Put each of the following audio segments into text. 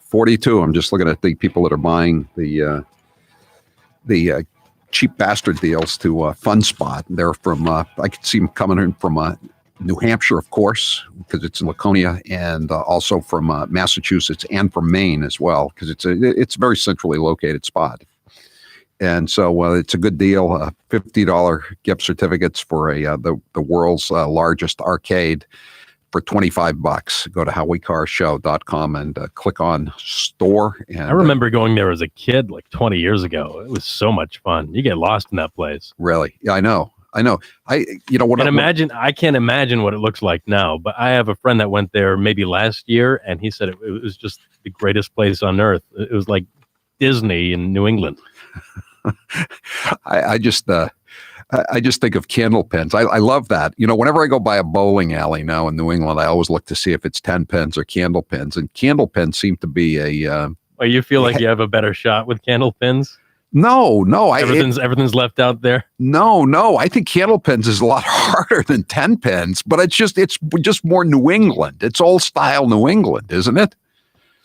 42. I'm just looking at the people that are buying the cheap bastard deals to Fun Spot. They're from, I could see them coming in from New Hampshire, of course, because it's in Laconia, and also from Massachusetts and from Maine as well, because it's a very centrally located spot. And so it's a good deal. $50 gift certificates for the world's largest arcade for $25. Go to howiecarrshow.com and click on store. And I remember going there as a kid, like 20 years ago. It was so much fun. You get lost in that place. Really? Yeah, I know. I can't imagine what it looks like now, but I have a friend that went there maybe last year, and he said it was just the greatest place on earth. It was like Disney in New England. I just think of candle pins. I love that. Whenever I go by a bowling alley now in New England, I always look to see if it's 10 pins or candle pins, and candle pins seem to be a. You feel like you have a better shot with candle pins? No. Everything's left out there. No. I think candle pins is a lot harder than 10 pins, but it's just more New England. It's old style New England, isn't it?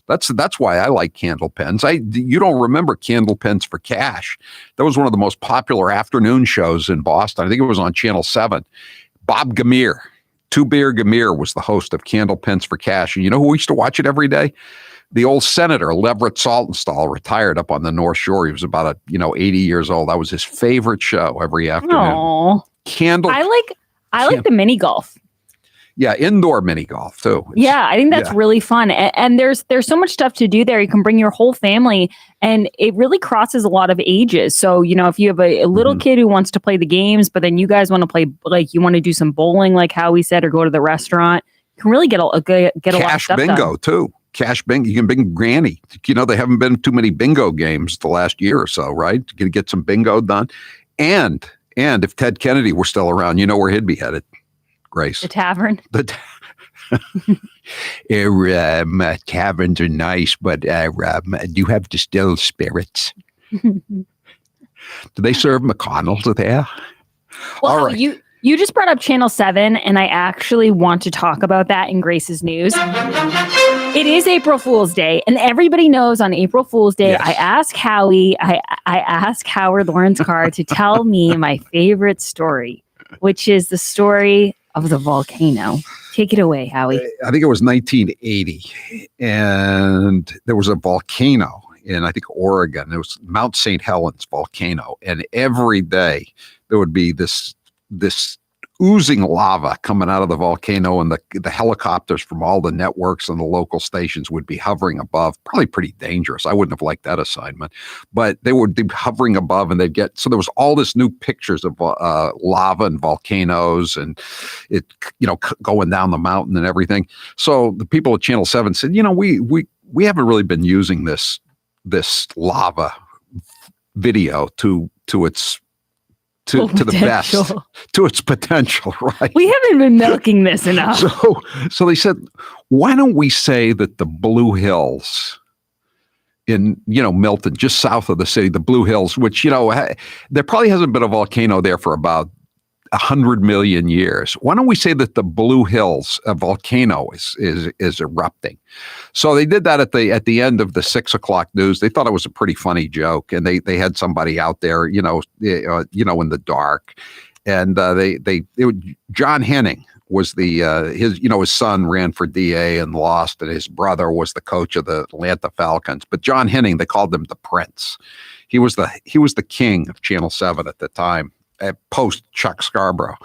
That's why I like candle pins. You don't remember Candle Pins for Cash. That was one of the most popular afternoon shows in Boston. I think it was on Channel 7. Bob Gamere, Two Beer Gamere, was the host of Candle Pins for Cash. And you know who used to watch it every day? The old senator, Leverett Saltonstall, retired up on the North Shore. He was about 80 years old. That was his favorite show every afternoon. Aww. I like the mini golf. Yeah, indoor mini golf too. I think that's really fun. And there's so much stuff to do there. You can bring your whole family, and it really crosses a lot of ages. So, if you have a little kid who wants to play the games, but then you guys want to play, like you want to do some bowling, like Howie said, or go to the restaurant, you can really get a lot of stuff done. Cash bingo too. Cash bingo. You can bring granny. They haven't been too many bingo games the last year or so, right? You can get some bingo done. And if Ted Kennedy were still around, where he'd be headed. Grace. The tavern. Taverns are nice, but do you have distilled spirits? Do they serve McConnell's there? Well, all right. You just brought up Channel 7, and I actually want to talk about that in Grace's news. It is April Fool's Day, and everybody knows on April Fool's Day, yes. I ask Howard Lawrence Carr to tell me my favorite story, which is the story of the volcano. Take it away, Howie. I think it was 1980, and there was a volcano in, I think, Oregon. It was Mount St. Helens volcano, and every day there would be this oozing lava coming out of the volcano, and the helicopters from all the networks and the local stations would be hovering above. Probably pretty dangerous. I wouldn't have liked that assignment, but they would be hovering above, and so there was all this new pictures of lava and volcanoes, and it going down the mountain and everything. So the people at Channel 7 said, we haven't really been using this lava video to the best, to its potential, right? We haven't been milking this enough. So they said, why don't we say that the Blue Hills in, Milton, just south of the city, the Blue Hills, which, there probably hasn't been a volcano there for about 100 million years. Why don't we say that the Blue Hills, a volcano is erupting? So they did that at the end of the 6 o'clock news. They thought it was a pretty funny joke, and they had somebody out there, in the dark, and John Henning was his son ran for DA and lost, and his brother was the coach of the Atlanta Falcons. But John Henning, they called him the Prince. He was the king of Channel 7 at the time. Post Chuck Scarborough,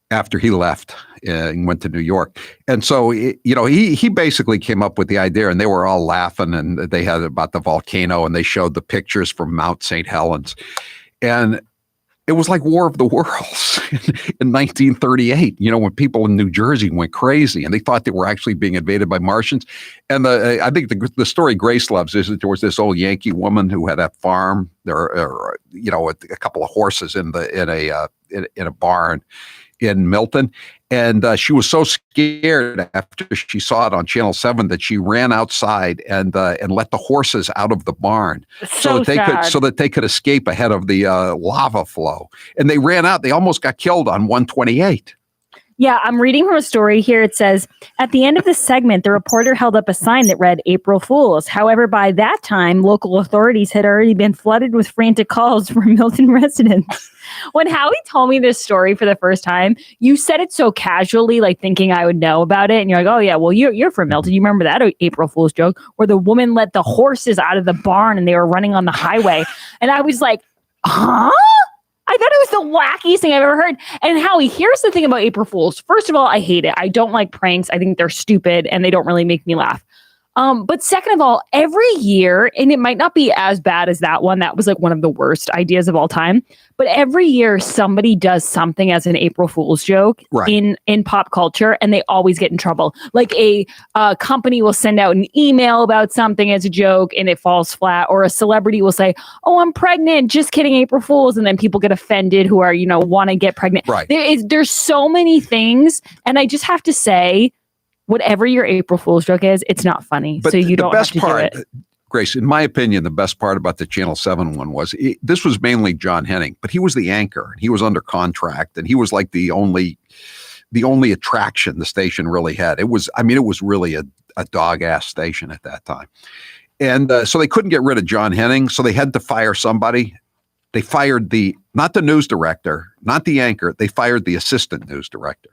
after he left and went to New York. And so, he basically came up with the idea, and they were all laughing, and they had about the volcano, and they showed the pictures from Mount St. Helens. And it was like War of the Worlds in 1938, when people in New Jersey went crazy and they thought they were actually being invaded by Martians. And I think the story Grace loves is that there was this old Yankee woman who had a farm, a couple of horses in a barn in Milton. And she was so scared after she saw it on Channel 7 that she ran outside and let the horses out of the barn so that they could escape ahead of the lava flow. And they ran out. They almost got killed on 128. Yeah, I'm reading from a story here. It says, at the end of the segment, the reporter held up a sign that read April Fools. However, by that time, local authorities had already been flooded with frantic calls from Milton residents. When Howie told me this story for the first time, you said it so casually, like thinking I would know about it. And you're like, oh, yeah, well, you're from Milton. You remember that April Fool's joke where the woman let the horses out of the barn and they were running on the highway. And I was like, huh? I thought it was the wackiest thing I've ever heard. And Howie, here's the thing about April Fools. First of all, I hate it. I don't like pranks. I think they're stupid and they don't really make me laugh. But second of all, every year, and it might not be as bad as that one, that was like one of the worst ideas of all time. But every year somebody does something as an April Fool's joke in pop culture, and they always get in trouble. Like a company will send out an email about something as a joke and it falls flat, or a celebrity will say, oh, I'm pregnant, just kidding, April Fools. And then people get offended who are, want to get pregnant. Right. There's so many things. And I just have to say, whatever your April Fool's joke is, it's not funny. But so you don't have to do it. Grace, in my opinion, the best part about the Channel 7 one was this was mainly John Henning, but he was the anchor. He was under contract, and he was like the only attraction the station really had. It was really a dog-ass station at that time. And so they couldn't get rid of John Henning, so they had to fire somebody. They fired not the news director, not the anchor. They fired the assistant news director,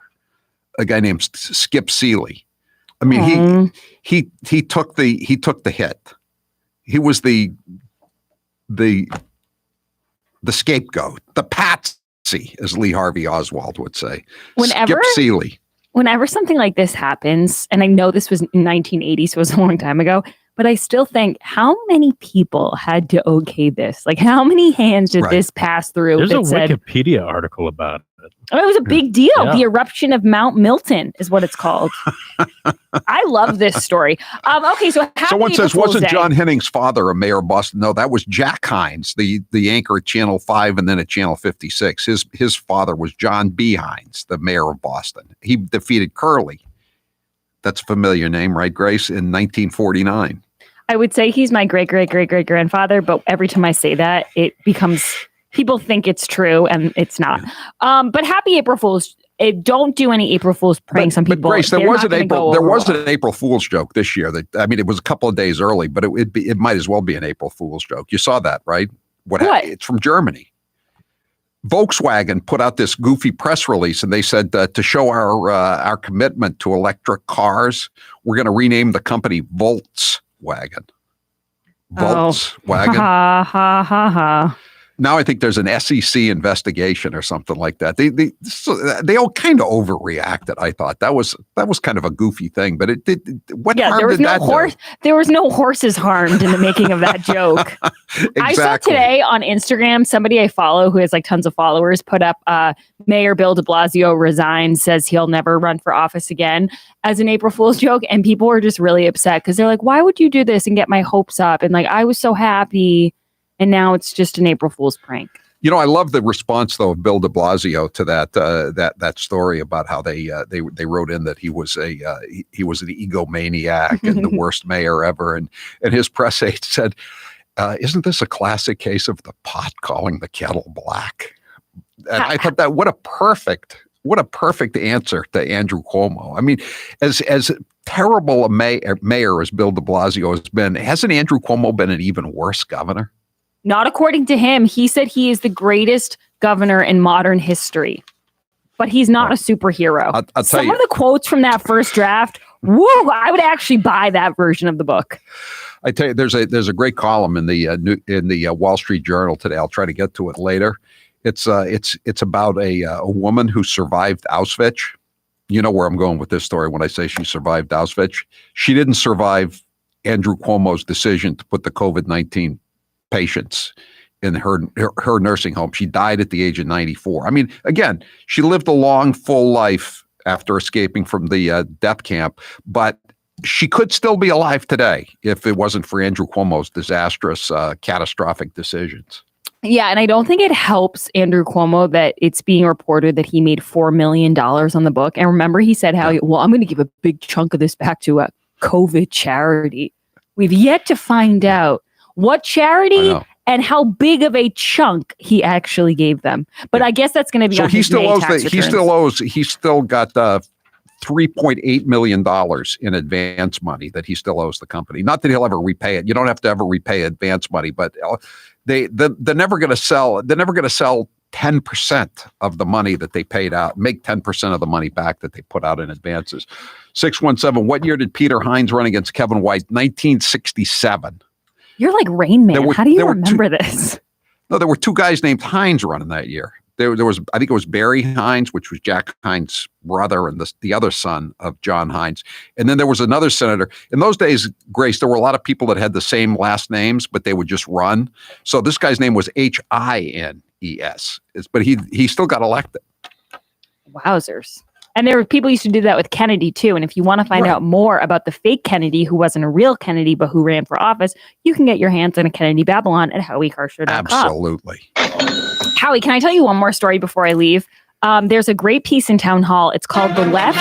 a guy named Skip Seeley. I mean, he took the hit. He was the scapegoat, the patsy, as Lee Harvey Oswald would say. Skip Seeley. Whenever something like this happens, and I know this was in 1980, so it was a long time ago, but I still think, how many people had to okay this? Like, how many hands did this pass through? There's a Wikipedia article about it. Oh, it was a big deal. Yeah. The eruption of Mount Milton is what it's called. I love this story. Okay, so someone says, wasn't John Henning's father a mayor of Boston? No, that was Jack Hines, the anchor at Channel 5 and then at Channel 56. His father was John B. Hines, the mayor of Boston. He defeated Curly. That's a familiar name, right, Grace? In 1949. I would say he's my great-great-great-great-grandfather, but every time I say that, it becomes... people think it's true, and it's not. Yeah. But happy April Fools. Don't do any April Fool's pranks on people. But Grace, there was an April Fool's joke this year. It was a couple of days early, but it might as well be an April Fool's joke. You saw that, right? What? It's from Germany. Volkswagen put out this goofy press release, and they said to show our commitment to electric cars, we're going to rename the company Volkswagen. Volkswagen. Ha ha ha ha. Now I think there's an SEC investigation or something like that. They all kind of overreacted. I thought that was kind of a goofy thing, but it did. What harm did that do? There was no horses harmed in the making of that joke. Exactly. I saw today on Instagram, somebody I follow who has like tons of followers put up Mayor Bill de Blasio resigns, says he'll never run for office again as an April Fool's joke. And people were just really upset because they're like, why would you do this and get my hopes up? And like, I was so happy. And now it's just an April Fool's prank. I love the response though of Bill de Blasio to that story about how they wrote in that he was an egomaniac and the worst mayor ever, and his press aide said, "Isn't this a classic case of the pot calling the kettle black?" And I thought that what a perfect answer to Andrew Cuomo. I mean, as terrible a mayor as Bill de Blasio has been, hasn't Andrew Cuomo been an even worse governor? Not according to him. He said he is the greatest governor in modern history, but he's not a superhero. I'll tell Some you. of the quotes from that first draft, woo, I would actually buy that version of the book. I tell you, there's a great column in the Wall Street Journal today. I'll try to get to it later. It's about a woman who survived Auschwitz. You know where I'm going with this story when I say she survived Auschwitz. She didn't survive Andrew Cuomo's decision to put the COVID-19 patients in her nursing home. She died at the age of 94. I mean, again, she lived a long, full life after escaping from the death camp, but she could still be alive today if it wasn't for Andrew Cuomo's disastrous, catastrophic decisions. Yeah, and I don't think it helps Andrew Cuomo that it's being reported that he made $4 million on the book. And remember, he said I'm going to give a big chunk of this back to a COVID charity. We've yet to find out what charity and how big of a chunk he actually gave them. But I guess that's going to be so on he his still May owes tax he returns. still owes he's still got $3.8 million in advance money that he still owes the company. Not that he'll ever repay it. You don't have to ever repay advance money, but they're never going to sell. They're never going to sell 10% of the money that they paid out. Make 10% of the money back that they put out in advances. 617. What year did Peter Hines run against Kevin White? 1967. You're like Rain Man. How do you remember this? No, there were two guys named Hines running that year. There was, I think it was Barry Hines, which was Jack Hines' brother and the other son of John Hines. And then there was another senator. In those days, Grace, there were a lot of people that had the same last names, but they would just run. So this guy's name was Hines, but he still got elected. Wowzers. And there were people used to do that with Kennedy too. And if you want to find out more about the fake Kennedy, who wasn't a real Kennedy, but who ran for office, you can get your hands on a Kennedy Babylon at HowieCarrshow.com. Absolutely. Howie, can I tell you one more story before I leave? There's a great piece in Town Hall. It's called The Left.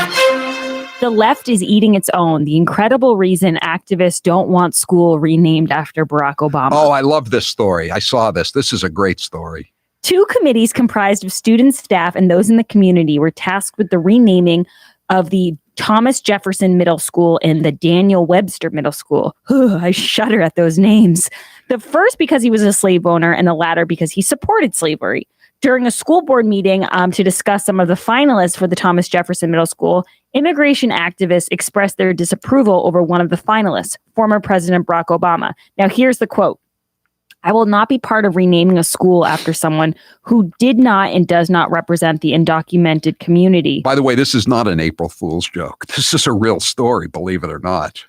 The Left is Eating Its Own. The incredible reason activists don't want school renamed after Barack Obama. Oh, I love this story. I saw this. This is a great story. 2 committees comprised of students, staff, and those in the community were tasked with the renaming of the Thomas Jefferson Middle School and the Daniel Webster Middle School. I shudder at those names. The first because he was a slave owner, and the latter because he supported slavery. During a school board meeting to discuss some of the finalists for the Thomas Jefferson Middle School, immigration activists expressed their disapproval over one of the finalists, former President Barack Obama. Now, here's the quote. I will not be part of renaming a school after someone who did not and does not represent the undocumented community. By the way, this is not an April Fool's joke. This is a real story, believe it or not.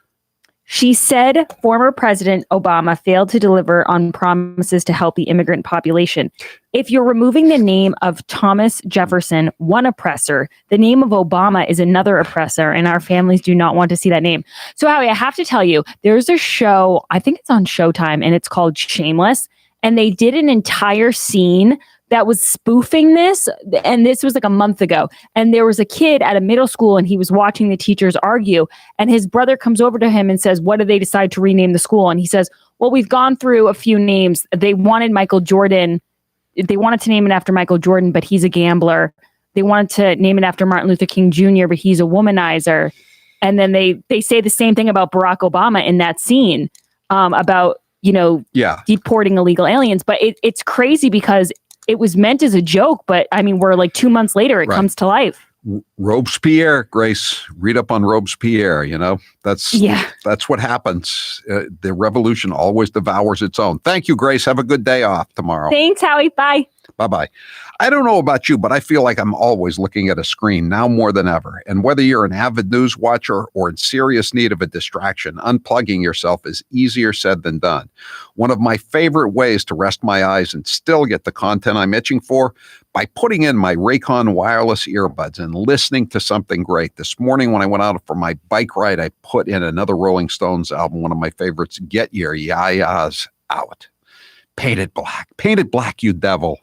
She said former President Obama failed to deliver on promises to help the immigrant population. If you're removing the name of Thomas Jefferson, one oppressor, the name of Obama is another oppressor, and our families do not want to see that name. So, Howie, I have to tell you, there's a show, I think it's on Showtime, and it's called Shameless, and they did an entire scene that was spoofing this, and this was like a month ago. And there was a kid at a middle school, and he was watching the teachers argue, and his brother comes over to him and says, what did they decide to rename the school? And he says, well, we've gone through a few names. They wanted Michael Jordan. They wanted to name it after Michael Jordan, but he's a gambler. They wanted to name it after Martin Luther King Jr., but he's a womanizer. And then they say the same thing about Barack Obama in that scene about, deporting illegal aliens. But it's crazy because it was meant as a joke, but I mean, we're like 2 months later, it comes to life. Robespierre, Grace, read up on Robespierre, that's what happens. The revolution always devours its own. Thank you, Grace. Have a good day off tomorrow. Thanks, Howie. Bye. Bye-bye. I don't know about you, but I feel like I'm always looking at a screen now more than ever. And whether you're an avid news watcher or in serious need of a distraction, unplugging yourself is easier said than done. One of my favorite ways to rest my eyes and still get the content I'm itching for, by putting in my Raycon wireless earbuds and listening to something great. This morning when I went out for my bike ride, I put in another Rolling Stones album, one of my favorites, Get Your Ya-Ya's Out. Painted Black, You Devil.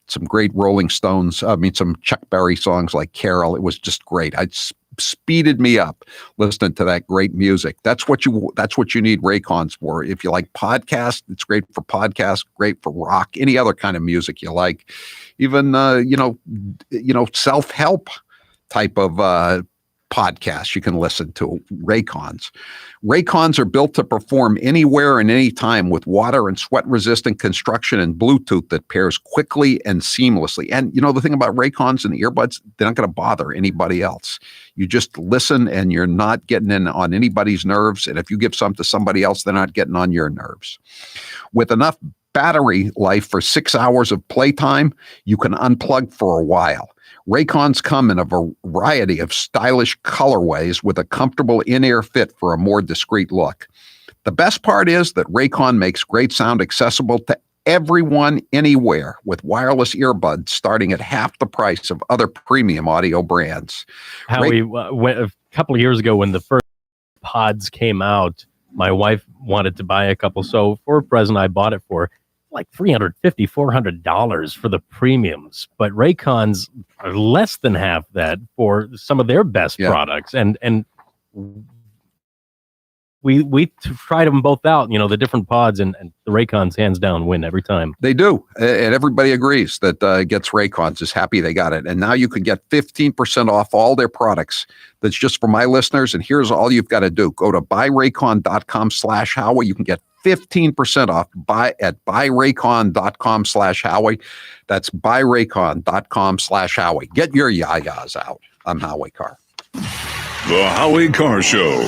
Some great Rolling Stones, some Chuck Berry songs like Carol. It was just great. It speeded me up listening to that great music. That's what you need Raycons for. If you like podcasts, it's great for podcasts, great for rock, any other kind of music you like. Even self-help type of podcasts you can listen to. Raycons. Raycons are built to perform anywhere and anytime with water and sweat resistant construction and Bluetooth that pairs quickly and seamlessly. And the thing about Raycons and the earbuds, they're not going to bother anybody else. You just listen and you're not getting in on anybody's nerves. And if you give some to somebody else, they're not getting on your nerves. With enough battery life for 6 hours of playtime, you can unplug for a while. Raycons come in a variety of stylish colorways with a comfortable in-ear fit for a more discreet look. The best part is that Raycon makes great sound accessible to everyone anywhere with wireless earbuds starting at half the price of other premium audio brands. Howie, a couple of years ago when the first pods came out, my wife wanted to buy a couple. So for a present, I bought it for like $350, $400 for the premiums, but Raycons are less than half that for some of their best products. And tried them both out, the different pods, and the Raycons hands down win every time. They do. And everybody agrees that gets Raycons is happy they got it. And now you can get 15% off all their products. That's just for my listeners. And here's all you've got to do. Go to buyraycon.com/Howie. You can get 15% off at buyraycon.com/Howie. That's buyraycon.com/Howie. Get your yayas out. I'm Howie Carr. The Howie Carr Show.